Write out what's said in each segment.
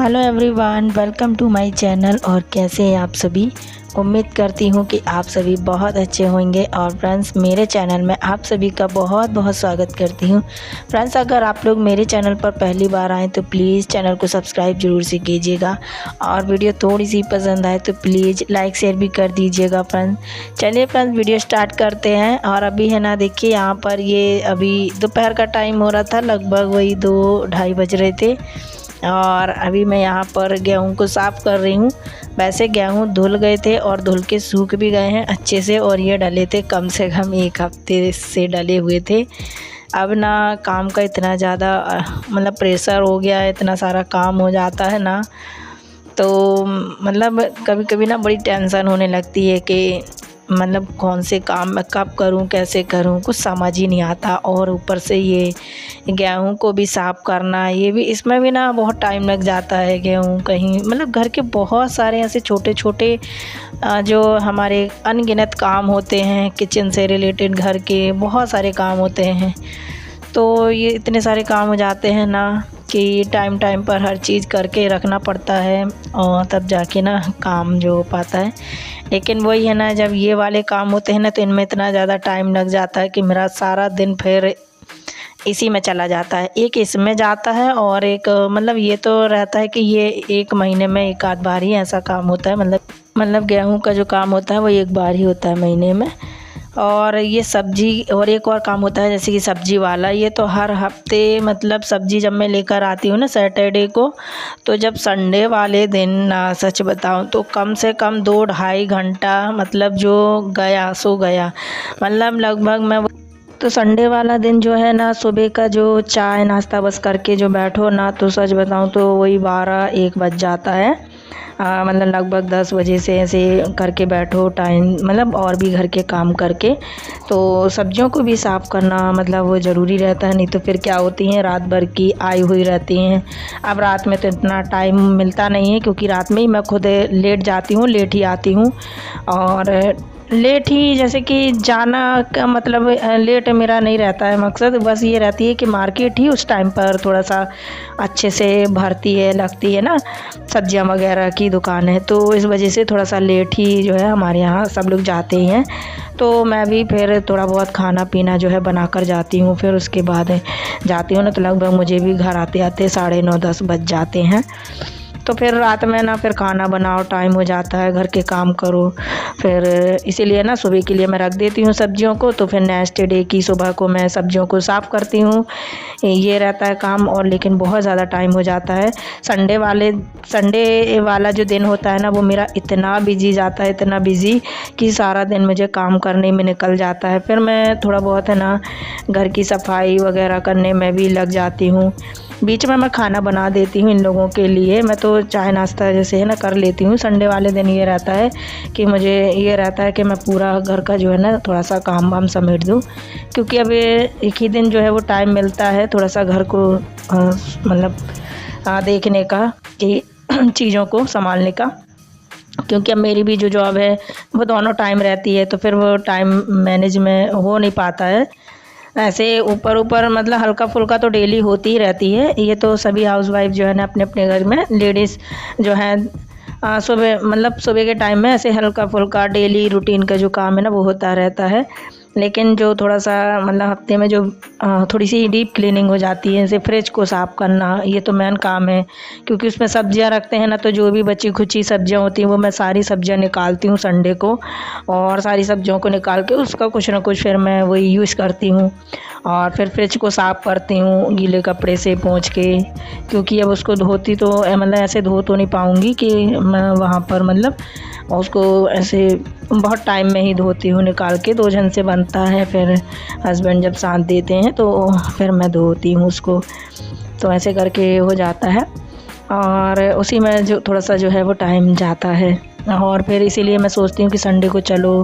Hello everyone, welcome to my channel. और कैसे हैं आप सभी। उम्मीद करती हूँ कि आप सभी बहुत अच्छे होंगे। और फ्रेंड्स, मेरे चैनल में आप सभी का बहुत बहुत स्वागत करती हूँ। फ्रेंड्स, अगर आप लोग मेरे चैनल पर पहली बार आएँ तो प्लीज़ चैनल को सब्सक्राइब ज़रूर से कीजिएगा। और वीडियो थोड़ी सी पसंद आए तो प्लीज़ लाइक शेयर भी कर दीजिएगा। फ्रेंड्स चलिए फ्रेंड्स, वीडियो स्टार्ट करते हैं। और अभी है ना, देखिए यहाँ पर ये अभी दोपहर का टाइम हो रहा था, लगभग वही 2-2:30 बज रहे थे। और अभी मैं यहाँ पर गेहूँ को साफ़ कर रही हूँ। वैसे गेहूँ धुल गए थे और धुल के सूख भी गए हैं अच्छे से। और ये डले थे, कम से कम 1 हफ्ते से डले हुए थे। अब ना काम का इतना ज़्यादा मतलब प्रेशर हो गया है, इतना सारा काम हो जाता है ना, तो मतलब कभी कभी ना बड़ी टेंशन होने लगती है कि मतलब कौन से काम मैं कब करूं, कैसे करूं, कुछ समझ ही नहीं आता। और ऊपर से ये गेहूं को भी साफ़ करना, ये भी, इसमें भी ना बहुत टाइम लग जाता है। गेहूं कहीं मतलब घर के बहुत सारे ऐसे छोटे छोटे जो हमारे अनगिनत काम होते हैं, किचन से रिलेटेड घर के बहुत सारे काम होते हैं। तो ये इतने सारे काम हो जाते हैं ना कि टाइम टाइम पर हर चीज़ करके रखना पड़ता है और तब जाके ना काम जो हो पाता है। लेकिन वही है ना, जब ये वाले काम होते हैं ना तो इनमें इतना ज़्यादा टाइम लग जाता है कि मेरा सारा दिन फिर इसी में चला जाता है। एक इसमें जाता है और एक मतलब ये तो रहता है कि ये 1 महीने में 1 आध बार ही ऐसा काम होता है। मतलब गेहूं का जो काम होता है वो 1 बार ही होता है महीने में। और ये सब्जी, और एक और काम होता है जैसे कि सब्जी वाला, ये तो हर हफ्ते, मतलब सब्जी जब मैं लेकर आती हूँ ना सैटरडे को, तो जब संडे वाले दिन ना सच बताऊँ तो कम से कम 2-2.5 घंटा मतलब जो गया सो गया। मतलब लगभग मैं तो संडे वाला दिन जो है ना, सुबह का जो चाय नाश्ता बस करके जो बैठो ना, तो सच बताऊँ तो वही 12-1 बज जाता है। मतलब लगभग 10 बजे से ऐसे करके बैठो टाइम, मतलब और भी घर के काम करके। तो सब्जियों को भी साफ़ करना मतलब वो ज़रूरी रहता है, नहीं तो फिर क्या होती हैं, रात भर की आई हुई रहती हैं। अब रात में तो इतना टाइम मिलता नहीं है, क्योंकि रात में ही मैं खुद लेट जाती हूँ, लेट ही आती हूँ। और लेट ही जैसे कि जाना का मतलब लेट मेरा नहीं रहता है मकसद, बस ये रहती है कि मार्केट ही उस टाइम पर थोड़ा सा अच्छे से भरती है, लगती है ना, सब्जियां वगैरह की दुकान है, तो इस वजह से थोड़ा सा लेट ही जो है हमारे यहाँ सब लोग जाते ही हैं। तो मैं भी फिर थोड़ा बहुत खाना पीना जो है बनाकर जाती हूँ, फिर उसके बाद जाती हूँ ना, तो लगभग मुझे भी घर आते आते 9:30-10 बज जाते हैं। तो फिर रात में ना फिर खाना बनाओ, टाइम हो जाता है, घर के काम करो। फिर इसीलिए ना सुबह के लिए मैं रख देती हूँ सब्जियों को, तो फिर नेक्स्ट डे की सुबह को मैं सब्जियों को साफ़ करती हूँ। ये रहता है काम। और लेकिन बहुत ज़्यादा टाइम हो जाता है। संडे वाला जो दिन होता है ना, वो मेरा इतना बिजी जाता है, इतना बिजी कि सारा दिन मुझे काम करने में निकल जाता है। फिर मैं थोड़ा बहुत है ना घर की सफाई वगैरह करने में भी लग जाती हूँ। बीच में मैं खाना बना देती हूँ इन लोगों के लिए। मैं तो चाय नाश्ता जैसे है ना कर लेती हूँ। संडे वाले दिन ये रहता है कि मुझे ये रहता है कि मैं पूरा घर का जो है ना थोड़ा सा काम वाम समेट दूँ, क्योंकि अब एक ही दिन जो है वो टाइम मिलता है थोड़ा सा घर को मतलब देखने का, कि चीज़ों को संभालने का। क्योंकि अब मेरी भी जो जॉब है वो दोनों टाइम रहती है, तो फिर वो टाइम मैनेज में हो नहीं पाता है। ऐसे ऊपर ऊपर मतलब हल्का फुल्का तो डेली होती ही रहती है। ये तो सभी हाउसवाइफ जो है ना अपने अपने घर में लेडीज़ जो है सुबह, मतलब सुबह के टाइम में ऐसे हल्का फुल्का डेली रूटीन का जो काम है ना वो होता रहता है। लेकिन जो थोड़ा सा मतलब हफ्ते में जो थोड़ी सी डीप क्लीनिंग हो जाती है, जैसे फ्रिज को साफ़ करना, ये तो मेन काम है। क्योंकि उसमें सब्जियां रखते हैं ना, तो जो भी बची खुची सब्जियां होती हैं वो मैं सारी सब्जियां निकालती हूँ संडे को। और सारी सब्जियों को निकाल के उसका कुछ ना कुछ फिर मैं वही यूज़ करती हूँ। और फिर फ्रिज को साफ़ करती हूँ गीले कपड़े से पोंछ के, क्योंकि अब उसको धोती तो मतलब ऐसे धो तो नहीं पाऊँगी कि मैं वहाँ पर मतलब उसको ऐसे बहुत टाइम में ही धोती हूँ निकाल के। 2 जन से बनता है, फिर हस्बैंड जब साथ देते हैं तो फिर मैं धोती हूँ उसको। तो ऐसे करके हो जाता है और उसी में जो थोड़ा सा जो है वो टाइम जाता है। और फिर इसीलिए मैं सोचती हूँ कि संडे को चलो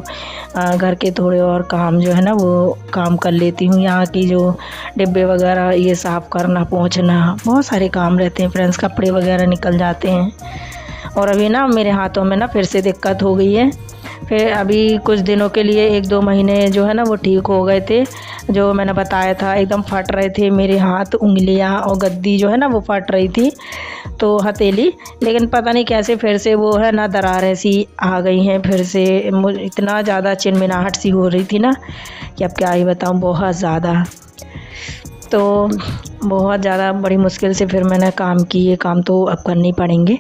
घर के थोड़े और काम जो है ना वो काम कर लेती हूँ। यहाँ की जो डिब्बे वगैरह ये साफ़ करना, पोंछना, बहुत सारे काम रहते हैं फ्रेंड्स, कपड़े वगैरह निकल जाते हैं। और अभी ना मेरे हाथों में ना फिर से दिक्कत हो गई है, फिर अभी कुछ दिनों के लिए 1-2 महीने जो है ना वो ठीक हो गए थे। जो मैंने बताया था एकदम फट रहे थे मेरे हाथ, उंगलियां और गद्दी जो है ना वो फट रही थी, तो हथेली। लेकिन पता नहीं कैसे फिर से वो है ना दरारें सी आ गई हैं फिर से। इतना ज़्यादा चिनमिनाहट सी हो रही थी ना कि अब क्या ही बताऊँ, बहुत ज़्यादा। तो बहुत ज़्यादा बड़ी मुश्किल से फिर मैंने काम की, ये काम तो अब करने ही पड़ेंगे।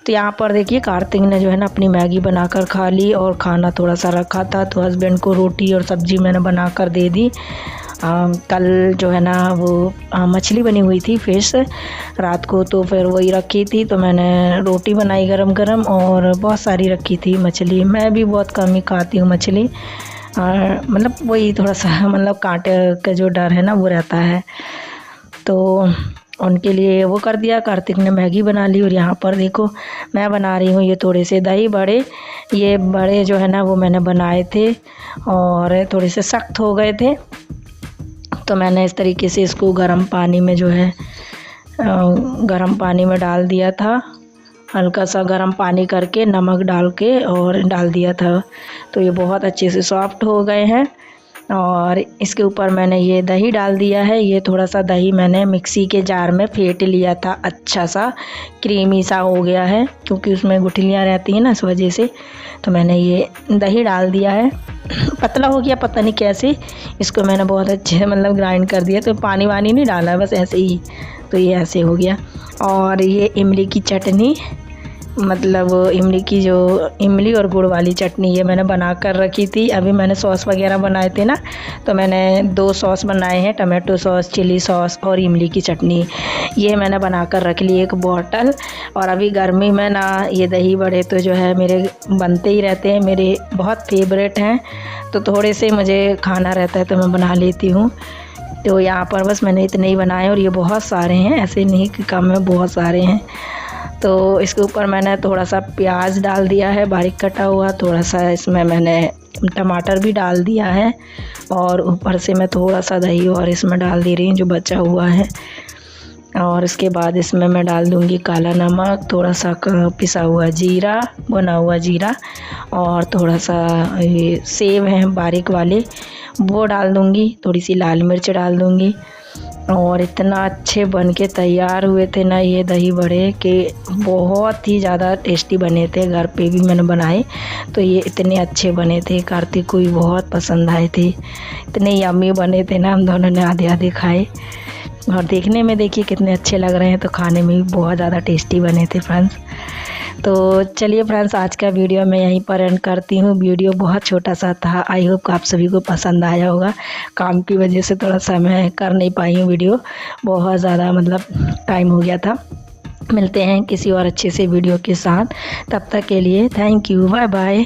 तो यहाँ पर देखिए कार्तिक ने जो है ना अपनी मैगी बनाकर खा ली और खाना थोड़ा सा रखा था, तो हस्बैंड को रोटी और सब्ज़ी मैंने बनाकर दे दी। कल जो है ना वो मछली बनी हुई थी, फिश, रात को, तो फिर वही रखी थी, तो मैंने रोटी बनाई गरम गरम और बहुत सारी रखी थी मछली। मैं भी बहुत कम ही खाती हूँ मछली, मतलब वही थोड़ा सा मतलब कांटे का जो डर है ना वो रहता है, तो उनके लिए वो कर दिया। कार्तिक ने मैगी बना ली और यहाँ पर देखो मैं बना रही हूँ ये थोड़े से दही बड़े। ये बड़े जो है ना वो मैंने बनाए थे और थोड़े से सख्त हो गए थे, तो मैंने इस तरीके से इसको गर्म पानी में जो है गर्म पानी में डाल दिया था। हल्का सा गर्म पानी करके नमक डाल के और डाल दिया था, तो ये बहुत अच्छे से सॉफ्ट हो गए हैं। और इसके ऊपर मैंने ये दही डाल दिया है। ये थोड़ा सा दही मैंने मिक्सी के जार में फेंट लिया था, अच्छा सा क्रीमी सा हो गया है, क्योंकि उसमें गुठलियाँ रहती हैं ना इस वजह से। तो मैंने ये दही डाल दिया है, पतला हो गया पता नहीं कैसे। इसको मैंने बहुत अच्छे मतलब ग्राइंड कर दिया, तो पानी वानी नहीं डाला, बस ऐसे ही, तो ये ऐसे हो गया। और ये इमली की चटनी, मतलब इमली की जो इमली और गुड़ वाली चटनी, ये मैंने बना कर रखी थी। अभी मैंने सॉस वगैरह बनाए थे ना, तो मैंने 2 सॉस बनाए हैं, टमाटो सॉस, चिली सॉस और इमली की चटनी। ये मैंने बना कर रख ली 1 बॉटल। और अभी गर्मी में ना ये दही बड़े तो जो है मेरे बनते ही रहते हैं, मेरे बहुत फेवरेट हैं, तो थोड़े से मुझे खाना रहता है तो मैं बना लेती हूँ। तो यहाँ पर बस मैंने इतने ही बनाए और ये बहुत सारे हैं, ऐसे नहीं कि कम है, बहुत सारे हैं। तो इसके ऊपर मैंने थोड़ा सा प्याज डाल दिया है बारीक कटा हुआ, थोड़ा सा इसमें मैंने टमाटर भी डाल दिया है, और ऊपर से मैं थोड़ा सा दही और इसमें डाल दे रही हूँ जो बचा हुआ है। और इसके बाद इसमें मैं डाल दूँगी काला नमक, थोड़ा सा पिसा हुआ जीरा, भुना हुआ जीरा, और थोड़ा सा ये सेव हैं बारीक वाले वो डाल दूँगी, थोड़ी सी लाल मिर्च डाल दूँगी। और इतना अच्छे बन के तैयार हुए थे ना ये दही बड़े कि बहुत ही ज़्यादा टेस्टी बने थे। घर पे भी मैंने बनाए तो ये इतने अच्छे बने थे, कार्तिक को भी बहुत पसंद आए थे, इतने यम्मी बने थे ना, हम दोनों ने आधे आधे खाए। और देखने में देखिए कितने अच्छे लग रहे हैं, तो खाने में भी बहुत ज़्यादा टेस्टी बने थे फ्रेंड्स। तो चलिए फ्रेंड्स, आज का वीडियो मैं यहीं पर एंड करती हूँ। वीडियो बहुत छोटा सा था, आई होप आप सभी को पसंद आया होगा। काम की वजह से थोड़ा सा मैं कर नहीं पाई हूँ वीडियो, बहुत ज़्यादा मतलब टाइम हो गया था। मिलते हैं किसी और अच्छे से वीडियो के साथ, तब तक के लिए थैंक यू, बाय बाय।